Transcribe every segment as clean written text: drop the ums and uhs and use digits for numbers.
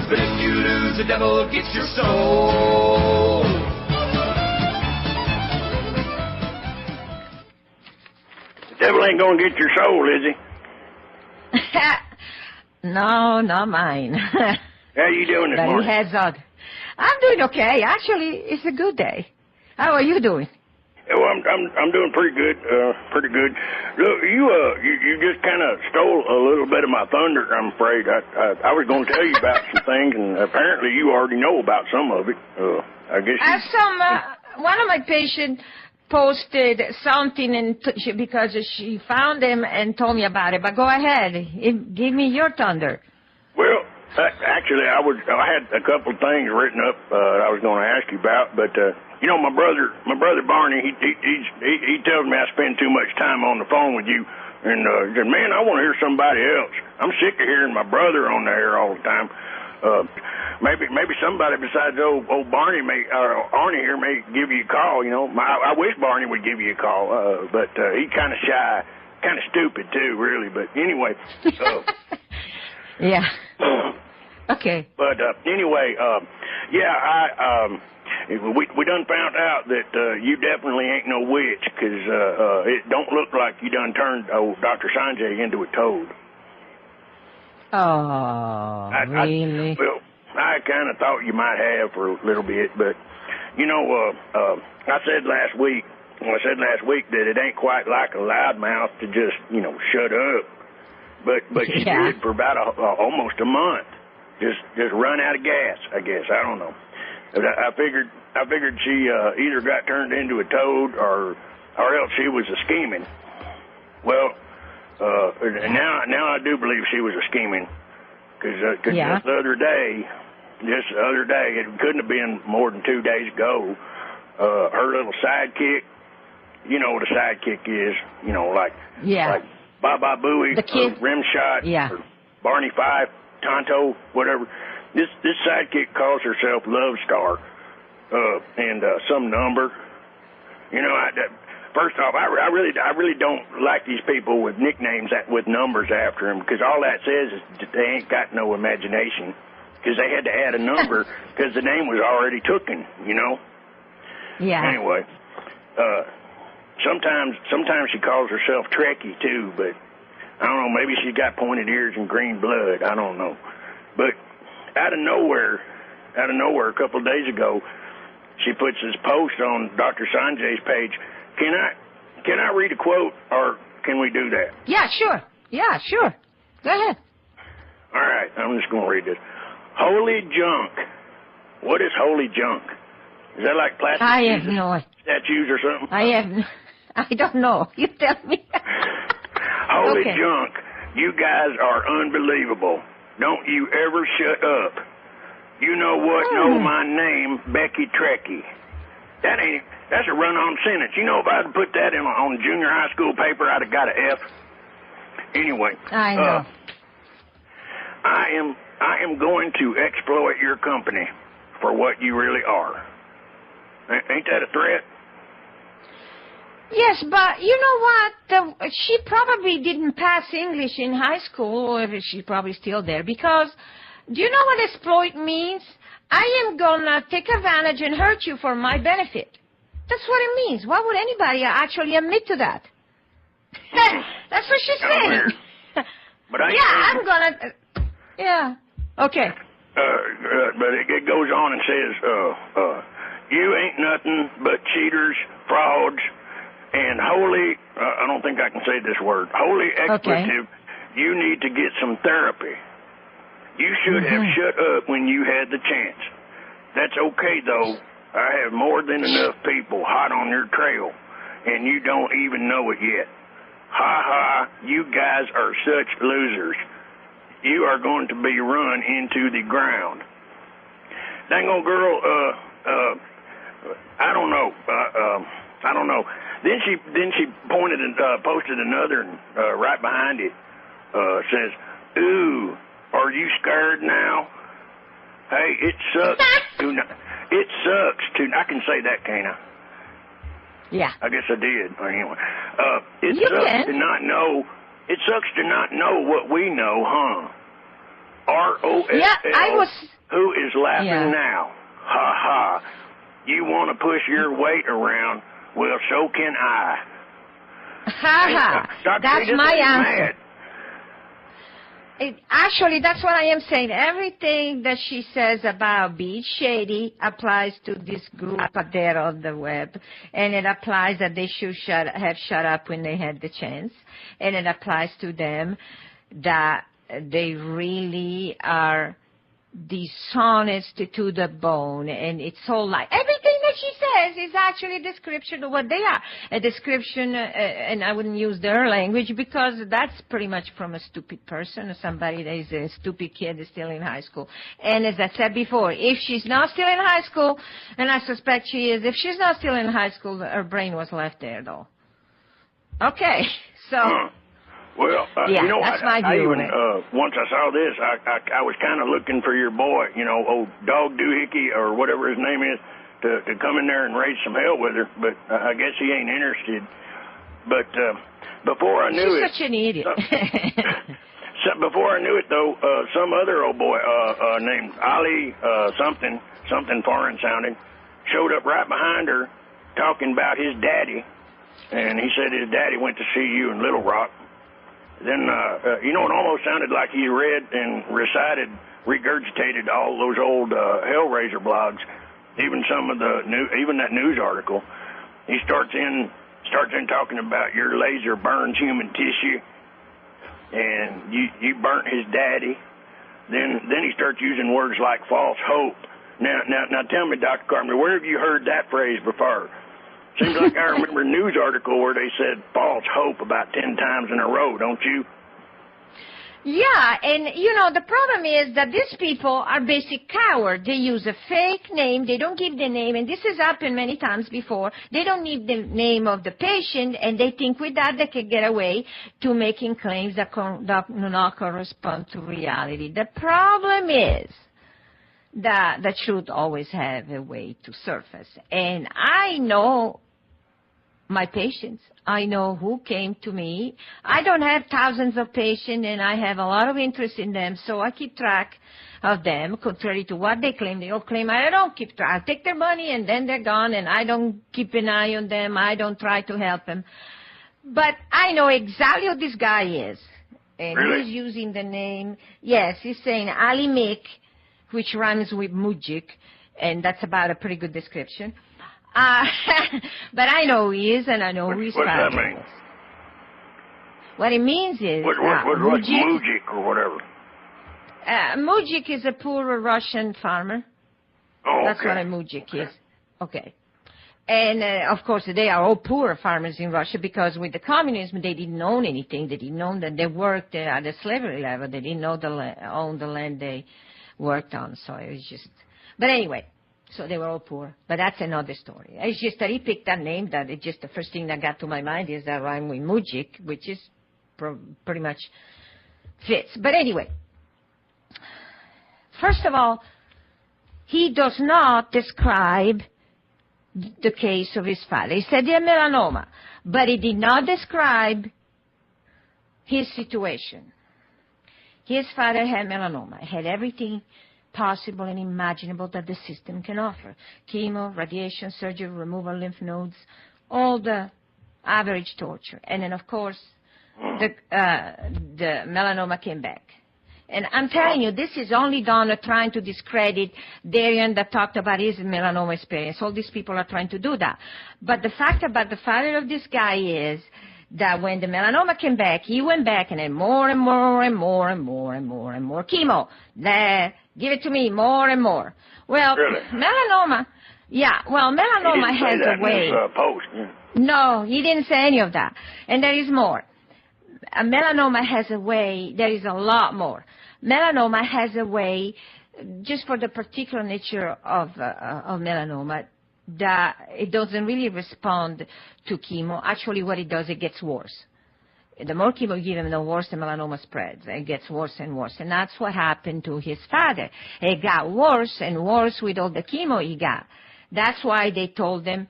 But if you lose, the devil gets your soul. The devil ain't gonna get your soul, is he? No, not mine. How you doing this But morning? he has I'm doing okay. Actually, it's a good day. How are you doing? Well, I'm doing pretty good. Pretty good. Look, you just kind of stole a little bit of my thunder. I'm afraid. I was going to tell you about some things, and apparently you already know about some of it. I guess. One of my patients posted something because she found him and told me about it. But go ahead, give me your thunder. Well, actually, I had a couple of things written up I was going to ask you about, but my brother Barney, he tells me I spend too much time on the phone with you, and he said, man, I want to hear somebody else. I'm sick of hearing my brother on the air all the time. Maybe somebody besides old Barney Arnie here may give you a call. I wish Barney would give you a call, but he's kind of shy, kind of stupid too, really. But anyway. Yeah. Okay. But anyway, we done found out that you definitely ain't no witch, because it don't look like you done turned old Dr. Sanjay into a toad. Oh, really? I kind of thought you might have for a little bit, but I said last week that it ain't quite like a loudmouth to just shut up, but she did for about almost a month. Just run out of gas, I guess. I don't know. I figured she either got turned into a toad or else she was a scheming. Well, now I do believe she was a scheming, because just the other day, it couldn't have been more than 2 days ago. Her little sidekick, you know what a sidekick is, like Baba Booey, or Rimshot, or Barney Fife, Tonto, whatever. This sidekick calls herself Love Star, and some number. First off, I really don't like these people with nicknames with numbers after them, because all that says is that they ain't got no imagination, because they had to add a number because the name was already taken. Yeah. Anyway, sometimes she calls herself Trekkie too, but I don't know. Maybe she's got pointed ears and green blood. I don't know. But out of nowhere, a couple of days ago, she puts this post on Dr. Sanjay's page. Can I read a quote, or can we do that? Yeah, sure. Go ahead. All right, I'm just going to read this. Holy junk. What is holy junk? Is that like plastic statues or something? I don't know. You tell me. Holy junk. You guys are unbelievable. Don't you ever shut up. You know what? Know my name, Becky Trekkie. That's a run-on sentence. If I had put that on junior high school paper, I'd have got an F. Anyway. I know. I am going to exploit your company for what you really are. Ain't that a threat? Yes, but you know what? She probably didn't pass English in high school, or she's probably still there, because do you know what exploit means? I am gonna take advantage and hurt you for my benefit. That's what it means. Why would anybody actually admit to that? That's what she's saying. But I'm gonna... yeah. Okay. But it goes on and says, you ain't nothing but cheaters, frauds, and holy, I don't think I can say this word, holy expletive. You need to get some therapy. You should have shut up when you had the chance. That's okay, though. I have more than enough people hot on your trail, and you don't even know it yet. Ha ha, you guys are such losers. You are going to be run into the ground. Dang old girl, I don't know. Then she pointed and posted another, and right behind it says, "Ooh, are you scared now? Hey, it sucks. It sucks to. I can say that, can't I? Yeah. I guess I did. Anyway, You sucks can. to not know. It sucks to not know what we know, huh? ROSL. Yeah, I was... Who is laughing now? Ha ha. You want to push your weight around? Well, so can I. Ha ha. That's my answer. Actually, that's what I am saying. Everything that she says about being shady applies to this group out there on the web. And it applies that they should have shut up when they had the chance. And it applies to them that they really are dishonest to the bone, and it's all like everything that she says is actually a description of what they are. A description, and I wouldn't use their language because that's pretty much from a stupid person or somebody that is a stupid kid is still in high school. And as I said before, if she's not still in high school, and I suspect she is, if she's not still in high school, her brain was left there, though. Okay, so... Well, yeah, you know, that's my view. Once I saw this, I was kind of looking for your boy, you know, old Dog Doohickey or whatever his name is, to come in there and raise some hell with her. But I guess he ain't interested. But before I knew She's such an idiot. Before I knew it, though, some other old boy named Ali something foreign sounding, showed up right behind her, talking about his daddy, and he said his daddy went to see you in Little Rock. Then, you know, it almost sounded like he read and regurgitated all those old Hellraiser blogs, even some of even that news article. He starts in talking about your laser burns human tissue, and you burnt his daddy. Then he starts using words like false hope. Now, tell me, Dr. Carpenter, where have you heard that phrase before? Seems like I remember a news article where they said false hope about 10 times in a row, don't you? Yeah, and, you know, the problem is that these people are basic cowards. They use a fake name. They don't give the name, and this has happened many times before. They don't need the name of the patient, and they think with that they can get away to making claims that do not correspond to reality. The problem is that the truth always have a way to surface. And I know my patients. I know who came to me. I don't have thousands of patients, and I have a lot of interest in them, so I keep track of them, contrary to what they claim. They all claim I don't keep track. I take their money, and then they're gone, and I don't keep an eye on them. I don't try to help them. But I know exactly who this guy is. And really? He's using the name, yes, he's saying Alhimik, which rhymes with Mujik, and that's about a pretty good description. But I know who he is, and I know who he's What's that mean? What it means is... What's Mujik or whatever? Mujik is a poor Russian farmer. Oh, That's okay. what a Mujik is. Okay. And, of course, they are all poor farmers in Russia because with the communism, they didn't own anything. They didn't own that. They worked at the slavery level. They didn't own the land they worked on. So it was just... But anyway... So they were all poor. But that's another story. It's just that he picked that name, that it's just the first thing that got to my mind is that rhyme with Mujik, which is pretty much fits. But anyway, first of all, he does not describe the case of his father. He said he had melanoma, but he did not describe his situation. His father had melanoma, had everything possible and imaginable that the system can offer. Chemo, radiation, surgery, removal of lymph nodes, all the average torture. And then, of course, the melanoma came back. And I'm telling you, this is only done trying to discredit Darian that talked about his melanoma experience. All these people are trying to do that. But the fact about the father of this guy is that when the melanoma came back, he went back and had more and more and more and more and more and more chemo. Give it to me, more and more. Well, really? Melanoma has a way. Post. No, he didn't say any of that. And there is more. Melanoma has a way, there is a lot more. Melanoma has a way, just for the particular nature of melanoma, that it doesn't really respond to chemo. Actually, what it does, it gets worse. The more chemo you give him, the worse the melanoma spreads. It gets worse and worse. And that's what happened to his father. It got worse and worse with all the chemo he got. That's why they told him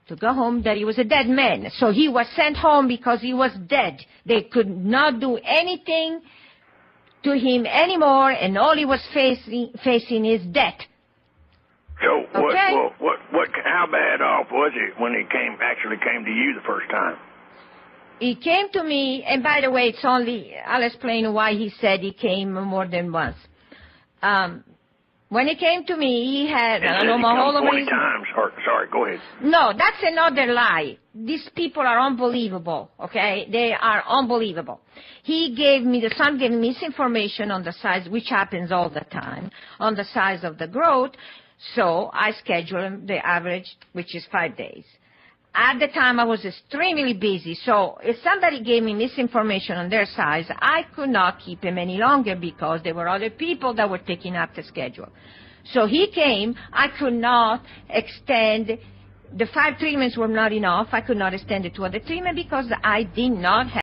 to go home, that he was a dead man. So he was sent home because he was dead. They could not do anything to him anymore, and all he was facing is death. So Okay. how bad off was it when he actually came to you the first time? He came to me, and by the way, I'll explain why he said he came more than once. When he came to me, he had He 20 times. Sorry, go ahead. No, that's another lie. These people are unbelievable, okay? They are unbelievable. The son gave me misinformation on the size, which happens all the time, on the size of the growth. So I scheduled the average, which is 5 days. At the time, I was extremely busy. So if somebody gave me misinformation on their size, I could not keep him any longer because there were other people that were taking up the schedule. So he came. I could not extend. The 5 treatments were not enough. I could not extend it to other treatment because I did not have